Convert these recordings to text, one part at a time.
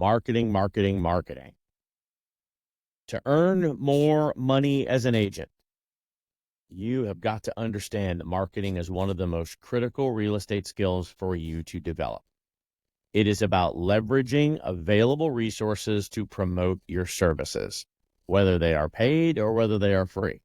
Marketing, marketing, marketing. To earn more money as an agent, you have got to understand that marketing is one of the most critical real estate skills for you to develop. It is about leveraging available resources to promote your services, whether they are paid or whether they are free.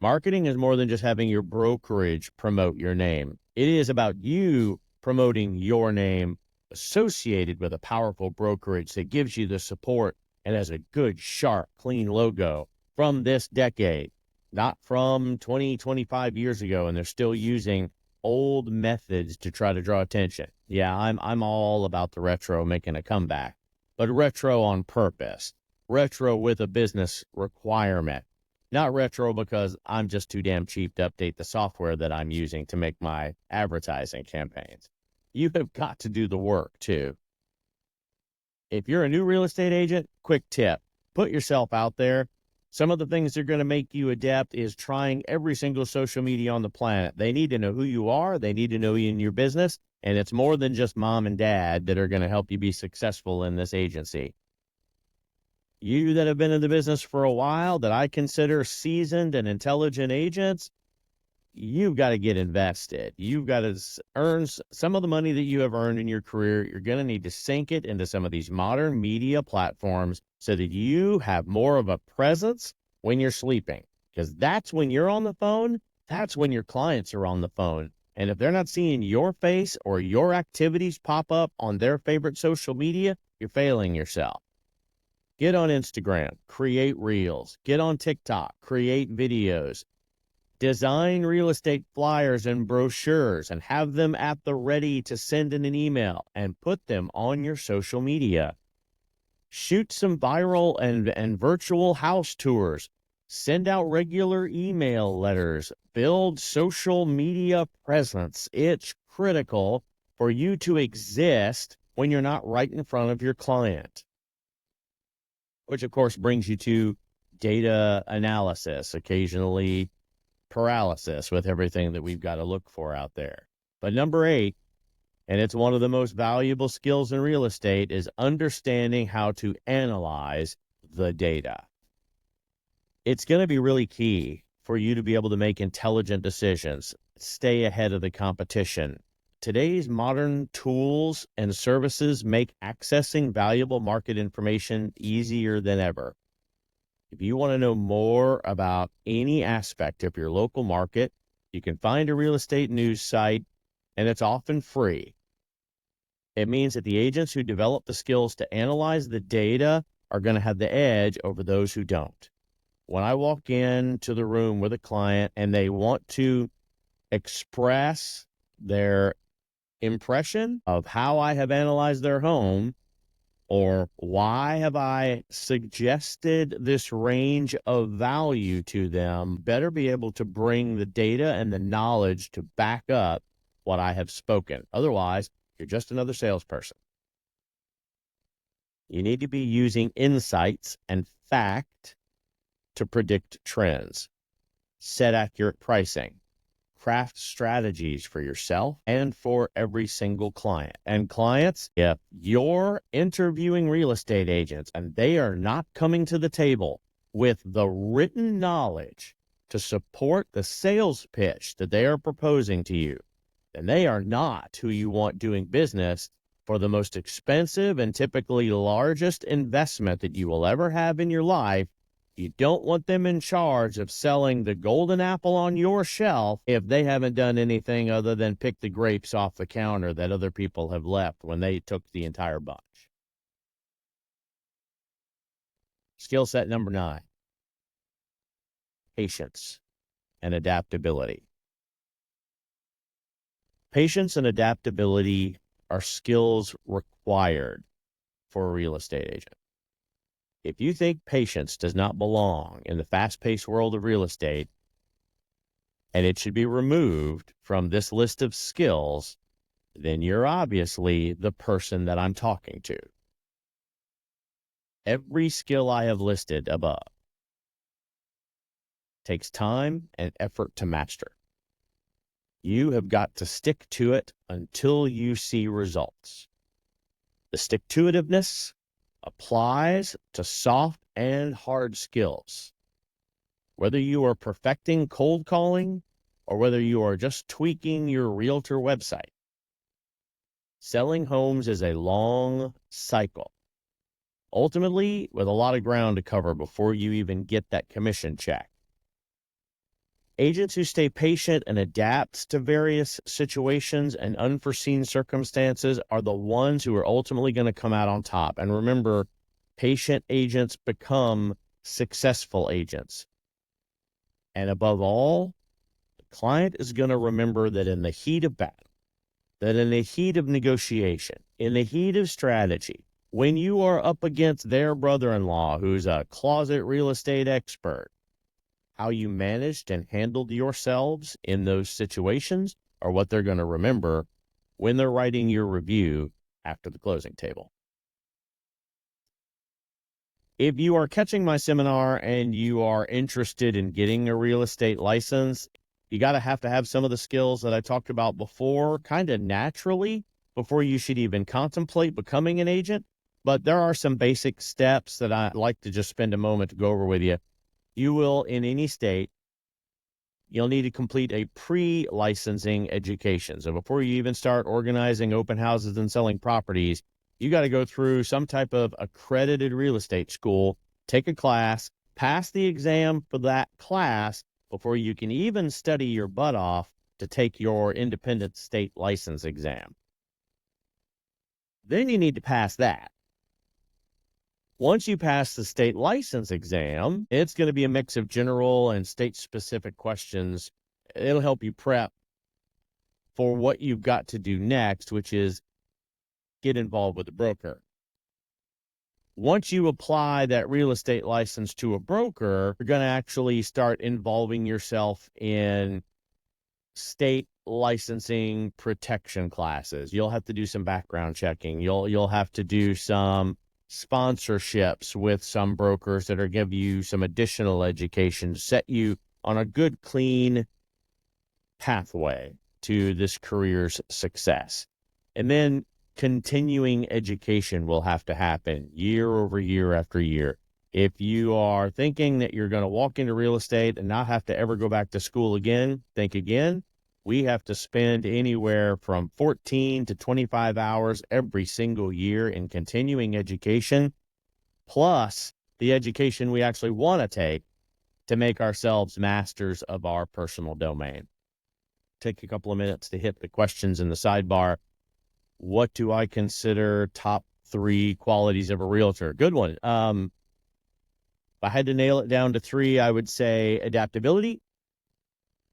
Marketing is more than just having your brokerage promote your name. It is about you promoting your name associated with a powerful brokerage that gives you the support and has a good, sharp, clean logo from this decade, not from 20, 25 years ago, and they're still using old methods to try to draw attention. Yeah, I'm all about the retro making a comeback, but retro on purpose, retro with a business requirement, not retro because I'm just too damn cheap to update the software that I'm using to make my advertising campaigns. You have got to do the work too. If you're a new real estate agent, quick tip, put yourself out there. Some of the things that are going to make you adept is trying every single social media on the planet. They need to know who you are. They need to know you in your business. And it's more than just mom and dad that are going to help you be successful in this agency. You that have been in the business for a while, that I consider seasoned and intelligent agents, you've got to get invested. You've got to earn some of the money that you have earned in your career. You're going to need to sink it into some of these modern media platforms so that you have more of a presence when you're sleeping, because that's when you're on the phone. That's when your clients are on the phone. And if they're not seeing your face or your activities pop up on their favorite social media, you're failing yourself. Get on Instagram, create reels. Get on TikTok, create videos. Design real estate flyers and brochures and have them at the ready to send in an email and put them on your social media. Shoot some viral and virtual house tours. Send out regular email letters. Build social media presence. It's critical for you to exist when you're not right in front of your client. Which, of course, brings you to data analysis, occasionally paralysis with everything that we've got to look for out there. But number 8, and it's one of the most valuable skills in real estate, is understanding how to analyze the data. It's going to be really key for you to be able to make intelligent decisions, stay ahead of the competition. Today's modern tools and services make accessing valuable market information easier than ever. If you want to know more about any aspect of your local market, you can find a real estate news site, and it's often free. It means that the agents who develop the skills to analyze the data are going to have the edge over those who don't. When I walk into the room with a client and they want to express their impression of how I have analyzed their home, or why have I suggested this range of value to them, better be able to bring the data and the knowledge to back up what I have spoken. Otherwise, you're just another salesperson. You need to be using insights and fact to predict trends, set accurate pricing, craft strategies for yourself and for every single client. And clients, if you're interviewing real estate agents and they are not coming to the table with the written knowledge to support the sales pitch that they are proposing to you, then they are not who you want doing business for the most expensive and typically largest investment that you will ever have in your life. You don't want them in charge of selling the golden apple on your shelf if they haven't done anything other than pick the grapes off the counter that other people have left when they took the entire bunch. Skill set number 9, patience and adaptability. Patience and adaptability are skills required for a real estate agent. If you think patience does not belong in the fast-paced world of real estate, and it should be removed from this list of skills, then you're obviously the person that I'm talking to. Every skill I have listed above takes time and effort to master. You have got to stick to it until you see results. The stick-to-itiveness applies to soft and hard skills. Whether you are perfecting cold calling or whether you are just tweaking your Realtor website, selling homes is a long cycle, ultimately with a lot of ground to cover before you even get that commission check. Agents who stay patient and adapt to various situations and unforeseen circumstances are the ones who are ultimately going to come out on top. And remember, patient agents become successful agents. And above all, the client is going to remember that in the heat of battle, that in the heat of negotiation, in the heat of strategy, when you are up against their brother-in-law, who's a closet real estate expert, how you managed and handled yourselves in those situations are what they're going to remember when they're writing your review after the closing table. If you are catching my seminar and you are interested in getting a real estate license, you got to have some of the skills that I talked about before, kind of naturally, before you should even contemplate becoming an agent. But there are some basic steps that I'd like to just spend a moment to go over with you. You will, in any state, you'll need to complete a pre-licensing education. So before you even start organizing open houses and selling properties, you got to go through some type of accredited real estate school, take a class, pass the exam for that class before you can even study your butt off to take your independent state license exam. Then you need to pass that. Once you pass the state license exam, it's going to be a mix of general and state-specific questions. It'll help you prep for what you've got to do next, which is get involved with a broker. Once you apply that real estate license to a broker, you're going to actually start involving yourself in state licensing protection classes. You'll have to do some background checking. You'll have to do some sponsorships with some brokers that are give you some additional education to set you on a good, clean pathway to this career's success. And then continuing education will have to happen year over year after year. If you are thinking that you're going to walk into real estate and not have to ever go back to school again, think again. We have to spend anywhere from 14 to 25 hours every single year in continuing education, plus the education we actually want to take to make ourselves masters of our personal domain. Take a couple of minutes to hit the questions in the sidebar. What do I consider top 3 qualities of a realtor? Good one. If I had to nail it down to 3, I would say adaptability,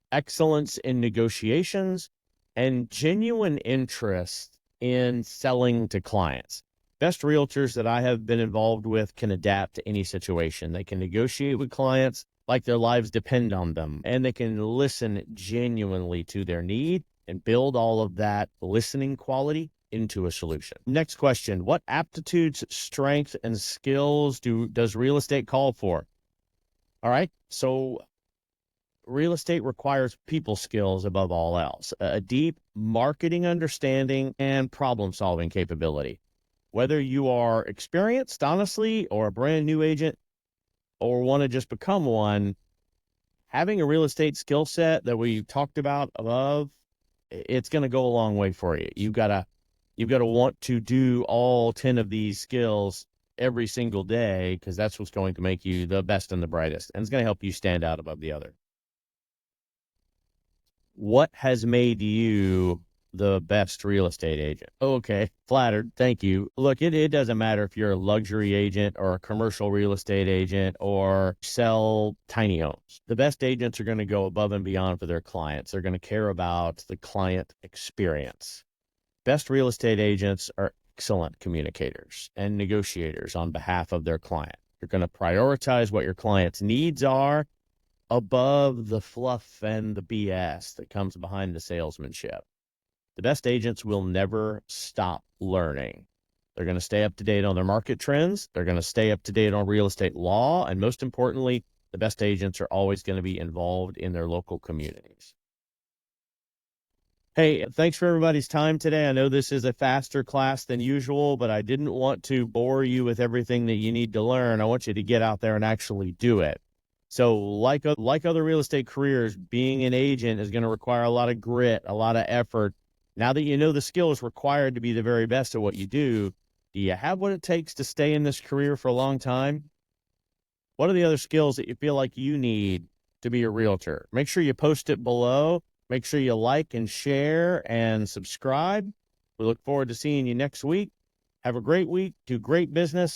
excellence in negotiations, and genuine interest in selling to clients. Best realtors that I have been involved with can adapt to any situation. They can negotiate with clients like their lives depend on them, and they can listen genuinely to their need and build all of that listening quality into a solution. Next question: what aptitudes, strengths, and skills does real estate call for? All right, so real estate requires people skills above all else, a deep marketing understanding and problem-solving capability. Whether you are experienced, honestly, or a brand new agent, or want to just become one, having a real estate skill set that we talked about above, it's going to go a long way for you. You've got to want to do all 10 of these skills every single day, because that's what's going to make you the best and the brightest, and it's going to help you stand out above the other. What has made you the best real estate agent? Okay, flattered. Thank you. Look, it doesn't matter if you're a luxury agent or a commercial real estate agent or sell tiny homes. The best agents are going to go above and beyond for their clients. They're going to care about the client experience. Best real estate agents are excellent communicators and negotiators on behalf of their client. You're going to prioritize what your client's needs are above the fluff and the BS that comes behind the salesmanship. The best agents will never stop learning. They're going to stay up to date on their market trends. They're going to stay up to date on real estate law. And most importantly, the best agents are always going to be involved in their local communities. Hey, thanks for everybody's time today. I know this is a faster class than usual, but I didn't want to bore you with everything that you need to learn. I want you to get out there and actually do it. So, like other real estate careers, being an agent is going to require a lot of grit, a lot of effort. Now that you know the skills required to be the very best at what you do you have what it takes to stay in this career for a long time? What are the other skills that you feel like you need to be a realtor? Make sure you post it below. Make sure you like and share and subscribe. We look forward to seeing you next week. Have a great week. Do great business.